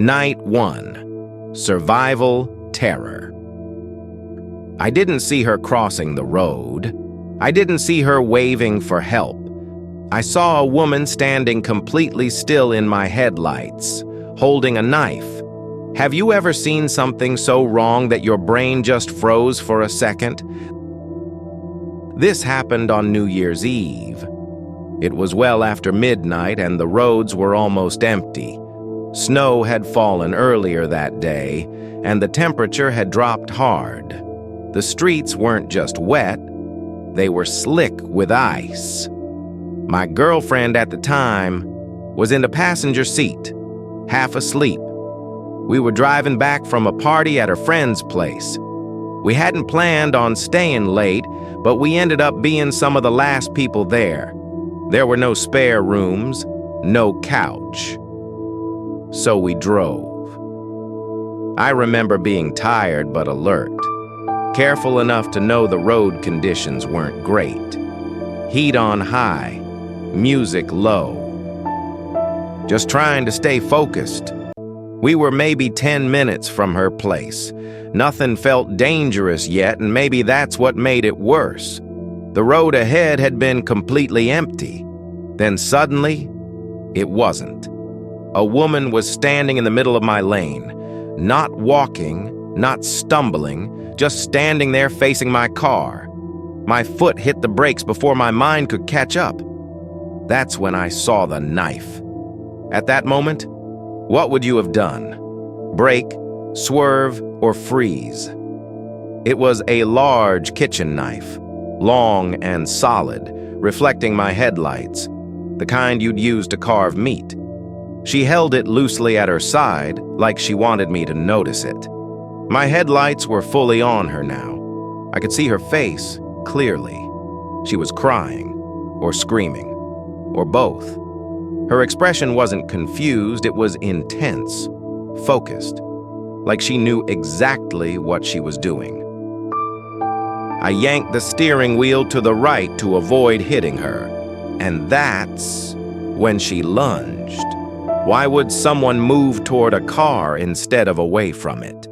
Night 1. Survival Terror. I didn't see her crossing the road. I didn't see her waving for help. I saw a woman standing completely still in my headlights, holding a knife. Have you ever seen something so wrong that your brain just froze for a second? This happened on New Year's Eve. It was well after midnight and the roads were almost empty. Snow had fallen earlier that day, and the temperature had dropped hard. The streets weren't just wet, they were slick with ice. My girlfriend at the time was in the passenger seat, half asleep. We were driving back from a party at her friend's place. We hadn't planned on staying late, but we ended up being some of the last people there. There were no spare rooms, no couch. So we drove. I remember being tired but alert, careful enough to know the road conditions weren't great. Heat on high, music low. Just trying to stay focused. We were maybe 10 minutes from her place. Nothing felt dangerous yet, and maybe that's what made it worse. The road ahead had been completely empty. Then suddenly, it wasn't. A woman was standing in the middle of my lane, not walking, not stumbling, just standing there facing my car. My foot hit the brakes before my mind could catch up. That's when I saw the knife. At that moment, what would you have done? Brake, swerve, or freeze? It was a large kitchen knife, long and solid, reflecting my headlights, the kind you'd use to carve meat. She held it loosely at her side, like she wanted me to notice it. My headlights were fully on her now. I could see her face clearly. She was crying, or screaming, or both. Her expression wasn't confused, it was intense, focused, like she knew exactly what she was doing. I yanked the steering wheel to the right to avoid hitting her, and that's when she lunged. Why would someone move toward a car instead of away from it?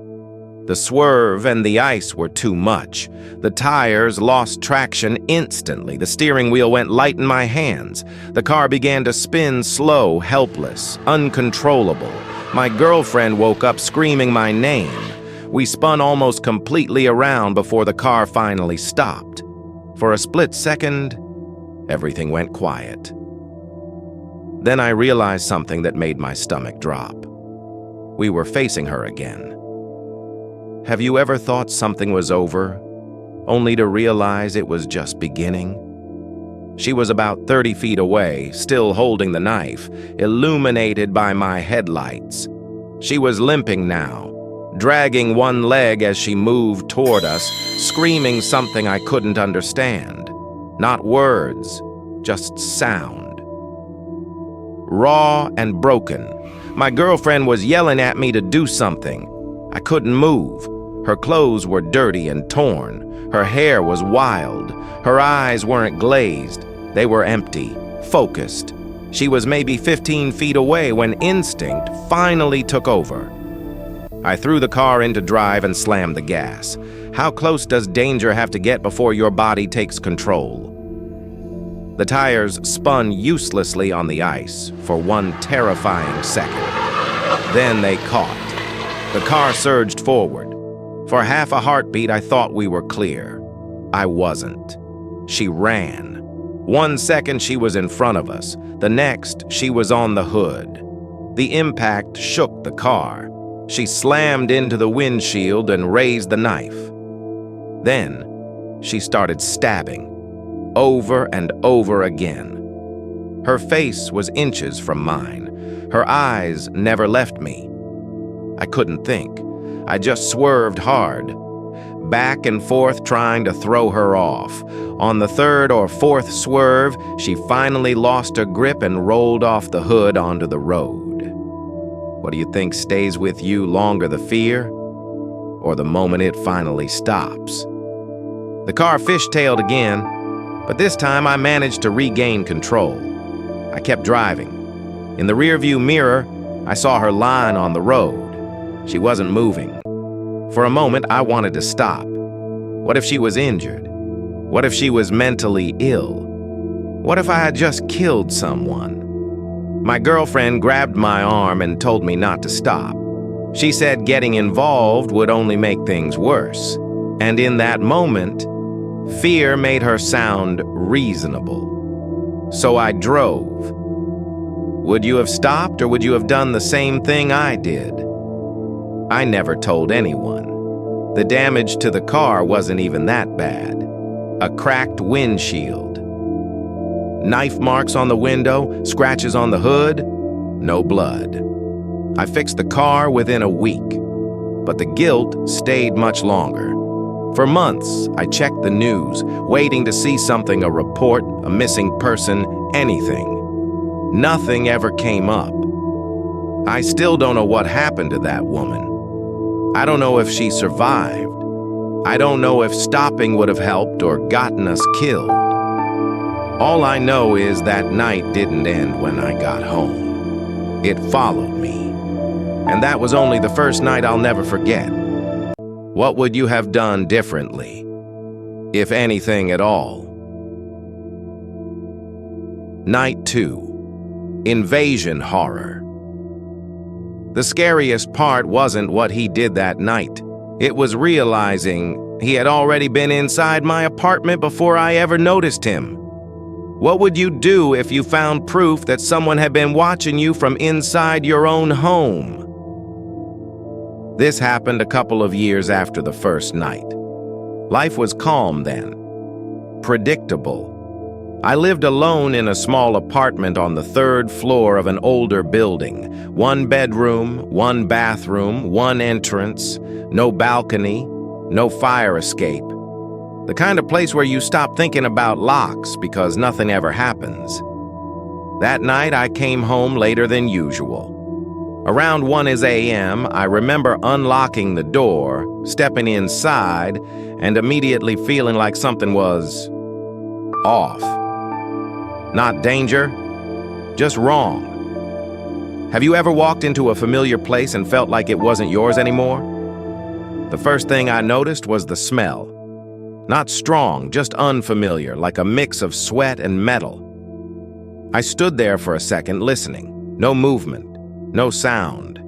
The swerve and the ice were too much. The tires lost traction instantly. The steering wheel went light in my hands. The car began to spin slow, helpless, uncontrollable. My girlfriend woke up screaming my name. We spun almost completely around before the car finally stopped. For a split second, everything went quiet. Then I realized something that made my stomach drop. We were facing her again. Have you ever thought something was over, only to realize it was just beginning? She was about 30 feet away, still holding the knife, illuminated by my headlights. She was limping now, dragging one leg as she moved toward us, screaming something I couldn't understand. Not words, just sound. Raw and broken. My girlfriend was yelling at me to do something. I couldn't move. Her clothes were dirty and torn. Her hair was wild. Her eyes weren't glazed. They were empty, focused. She was maybe 15 feet away when instinct finally took over. I threw the car into drive and slammed the gas. How close does danger have to get before your body takes control? The tires spun uselessly on the ice for one terrifying second. Then they caught. The car surged forward. For half a heartbeat, I thought we were clear. I wasn't. She ran. 1 second, she was in front of us. The next, she was on the hood. The impact shook the car. She slammed into the windshield and raised the knife. Then, she started stabbing, over and over again. Her face was inches from mine. Her eyes never left me. I couldn't think. I just swerved hard, back and forth trying to throw her off. On the third or fourth swerve, she finally lost her grip and rolled off the hood onto the road. What do you think stays with you longer, the fear or the moment it finally stops? The car fishtailed again, but this time I managed to regain control. I kept driving. In the rearview mirror, I saw her lying on the road. She wasn't moving. For a moment, I wanted to stop. What if she was injured? What if she was mentally ill? What if I had just killed someone? My girlfriend grabbed my arm and told me not to stop. She said getting involved would only make things worse. And in that moment, fear made her sound reasonable. So I drove. Would you have stopped, or would you have done the same thing I did? I never told anyone. The damage to the car wasn't even that bad. A cracked windshield. Knife marks on the window, scratches on the hood, no blood. I fixed the car within a week, but the guilt stayed much longer. For months, I checked the news, waiting to see something, a report, a missing person, anything. Nothing ever came up. I still don't know what happened to that woman. I don't know if she survived. I don't know if stopping would have helped or gotten us killed. All I know is that night didn't end when I got home. It followed me. And that was only the first night I'll never forget. What would you have done differently, if anything at all? Night 2. Invasion Horror. The scariest part wasn't what he did that night. It was realizing he had already been inside my apartment before I ever noticed him. What would you do if you found proof that someone had been watching you from inside your own home? This happened a couple of years after the first night. Life was calm then, predictable. I lived alone in a small apartment on the 3rd floor of an older building. 1 bedroom, 1 bathroom, 1 entrance, no balcony, no fire escape. The kind of place where you stop thinking about locks because nothing ever happens. That night I came home later than usual. Around 1 a.m., I remember unlocking the door, stepping inside, and immediately feeling like something was off. Not danger, just wrong. Have you ever walked into a familiar place and felt like it wasn't yours anymore? The first thing I noticed was the smell. Not strong, just unfamiliar, like a mix of sweat and metal. I stood there for a second listening. No movement, no sound.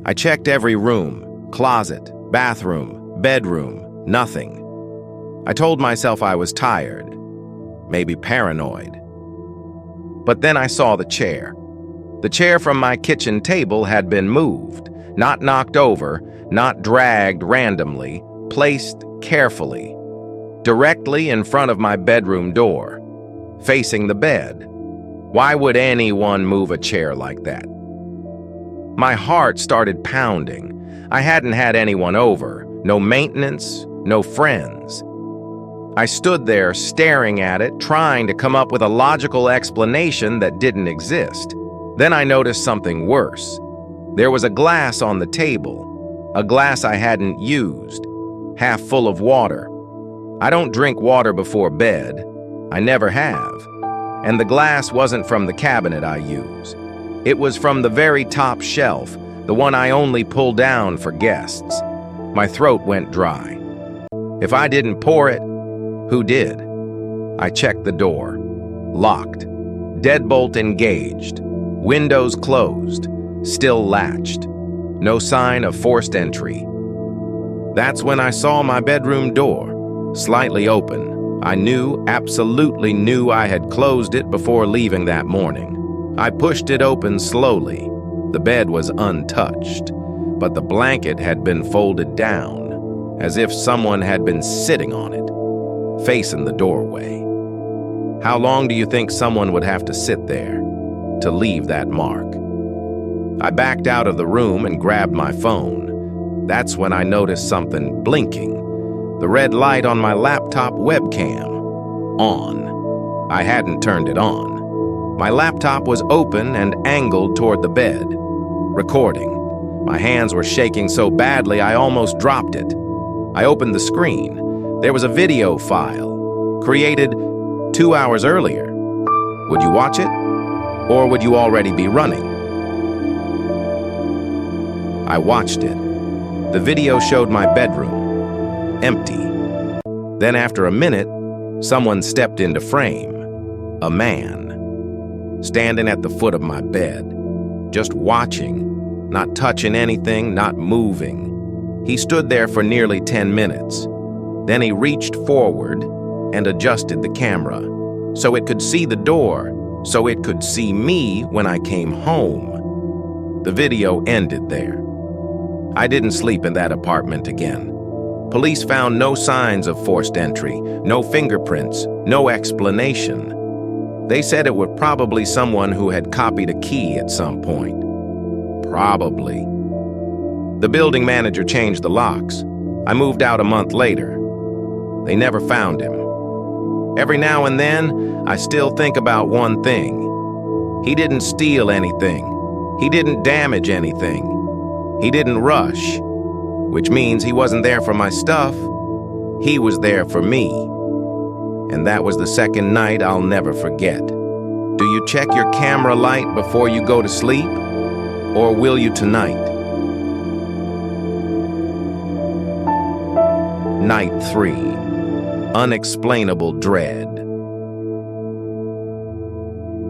I checked every room, closet, bathroom, bedroom, nothing. I told myself I was tired, maybe paranoid. But then I saw the chair. The chair from my kitchen table had been moved, not knocked over, not dragged randomly, placed carefully, directly in front of my bedroom door, facing the bed. Why would anyone move a chair like that? My heart started pounding. I hadn't had anyone over, no maintenance, no friends. I stood there staring at it, trying to come up with a logical explanation that didn't exist. Then I noticed something worse. There was a glass on the table, a glass I hadn't used, half full of water. I don't drink water before bed. I never have. And the glass wasn't from the cabinet I use. It was from the very top shelf, the one I only pull down for guests. My throat went dry. If I didn't pour it, who did? I checked the door. Locked. Deadbolt engaged. Windows closed. Still latched. No sign of forced entry. That's when I saw my bedroom door, slightly open. I absolutely knew I had closed it before leaving that morning. I pushed it open slowly. The bed was untouched, but the blanket had been folded down, as if someone had been sitting on it, facing the doorway. How long do you think someone would have to sit there to leave that mark? I backed out of the room and grabbed my phone. That's when I noticed something blinking. The red light on my laptop webcam. On. I hadn't turned it on. My laptop was open and angled toward the bed, recording. My hands were shaking so badly I almost dropped it. I opened the screen. There was a video file, created 2 hours earlier. Would you watch it? Or would you already be running? I watched it. The video showed my bedroom, empty. Then after a minute, someone stepped into frame. A man, standing at the foot of my bed, just watching, not touching anything, not moving. He stood there for nearly 10 minutes. Then he reached forward and adjusted the camera so it could see the door, so it could see me when I came home. The video ended there. I didn't sleep in that apartment again. Police found no signs of forced entry, no fingerprints, no explanation. They said it was probably someone who had copied a key at some point. Probably. The building manager changed the locks. I moved out a month later. They never found him. Every now and then, I still think about one thing. He didn't steal anything. He didn't damage anything. He didn't rush, which means he wasn't there for my stuff. He was there for me. And that was the second night I'll never forget. Do you check your camera light before you go to sleep? Or will you tonight? Night 3. Unexplainable dread.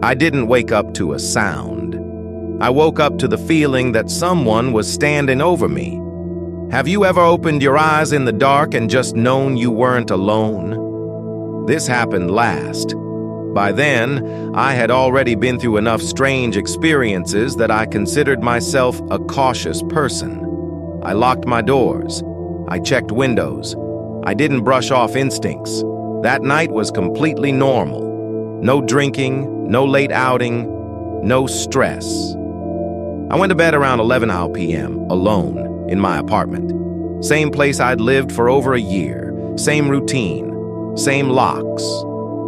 I didn't wake up to a sound. I woke up to the feeling that someone was standing over me. Have you ever opened your eyes in the dark and just known you weren't alone? This happened last. By then, I had already been through enough strange experiences that I considered myself a cautious person. I locked my doors. I checked windows. I didn't brush off instincts. That night was completely normal. No drinking, no late outing, no stress. I went to bed around 11 p.m., alone, in my apartment. Same place I'd lived for over a year. Same routine. Same locks.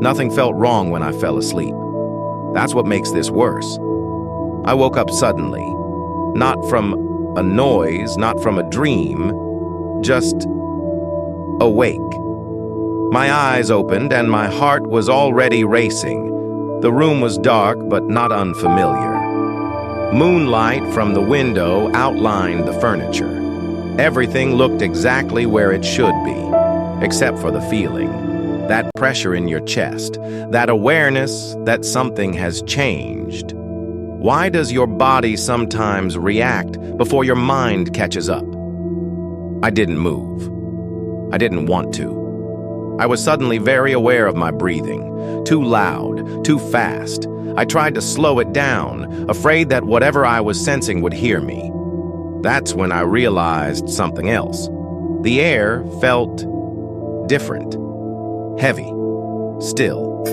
Nothing felt wrong when I fell asleep. That's what makes this worse. I woke up suddenly. Not from a noise, not from a dream, just awake. My eyes opened and my heart was already racing. The room was dark but not unfamiliar. Moonlight from the window outlined the furniture. Everything looked exactly where it should be, except for the feeling. That pressure in your chest, that awareness that something has changed. Why does your body sometimes react before your mind catches up? I didn't move. I didn't want to. I was suddenly very aware of my breathing. Too loud, too fast. I tried to slow it down, afraid that whatever I was sensing would hear me. That's when I realized something else. The air felt different. Heavy. Still.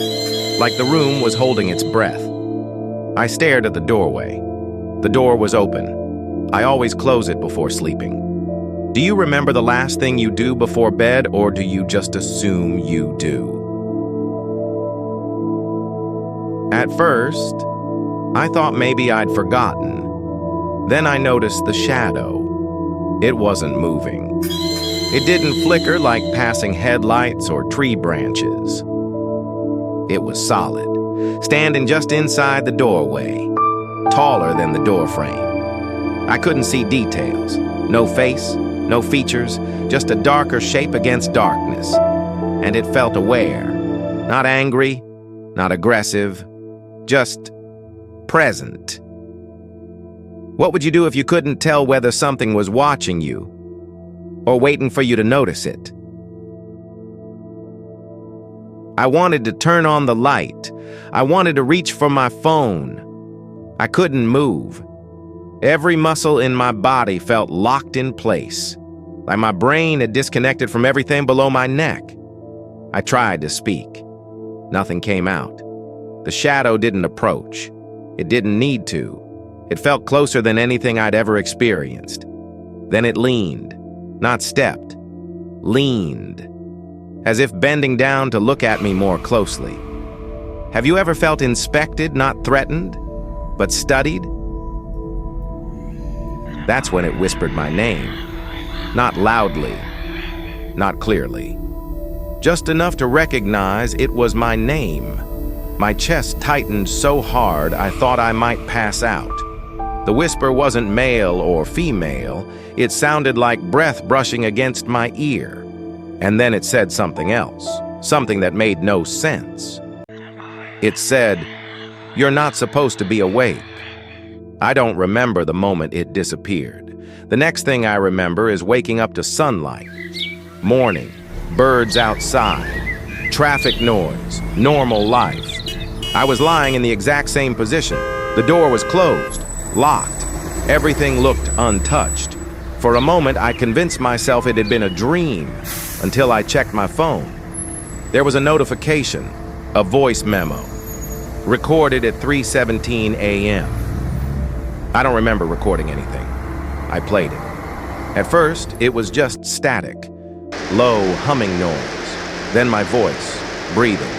Like the room was holding its breath. I stared at the doorway. The door was open. I always close it before sleeping. Do you remember the last thing you do before bed, or do you just assume you do? At first, I thought maybe I'd forgotten. Then I noticed the shadow. It wasn't moving. It didn't flicker like passing headlights or tree branches. It was solid, standing just inside the doorway, taller than the doorframe. I couldn't see details. No face, no features, just a darker shape against darkness. And it felt aware. Not angry, not aggressive, just present. What would you do if you couldn't tell whether something was watching you or waiting for you to notice it? I wanted to turn on the light. I wanted to reach for my phone. I couldn't move. Every muscle in my body felt locked in place, like my brain had disconnected from everything below my neck. I tried to speak. Nothing came out. The shadow didn't approach. It didn't need to. It felt closer than anything I'd ever experienced. Then it leaned, not stepped, leaned, as if bending down to look at me more closely. Have you ever felt inspected, not threatened, but studied? That's when it whispered my name. Not loudly, not clearly. Just enough to recognize it was my name. My chest tightened so hard I thought I might pass out. The whisper wasn't male or female. It sounded like breath brushing against my ear. And then it said something else, something that made no sense. It said, "You're not supposed to be awake." I don't remember the moment it disappeared. The next thing I remember is waking up to sunlight, morning, birds outside, traffic noise, normal life. I was lying in the exact same position. The door was closed, locked. Everything looked untouched. For a moment, I convinced myself it had been a dream until I checked my phone. There was a notification, a voice memo, recorded at 3:17 a.m. I don't remember recording anything. I played it. At first, it was just static, low humming noise. Then my voice, breathing,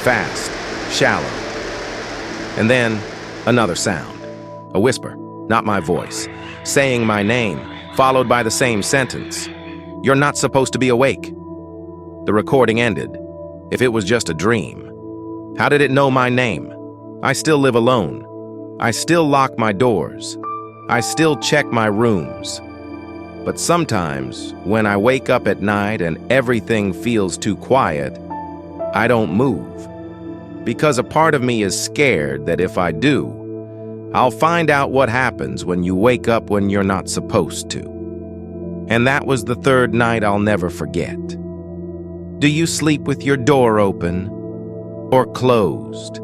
fast, shallow. And then another sound, a whisper, not my voice, saying my name, followed by the same sentence. "You're not supposed to be awake." The recording ended. If it was just a dream, how did it know my name? I still live alone. I still lock my doors. I still check my rooms. But sometimes, when I wake up at night and everything feels too quiet, I don't move. Because a part of me is scared that if I do, I'll find out what happens when you wake up when you're not supposed to. And that was the third night I'll never forget. Do you sleep with your door open or closed?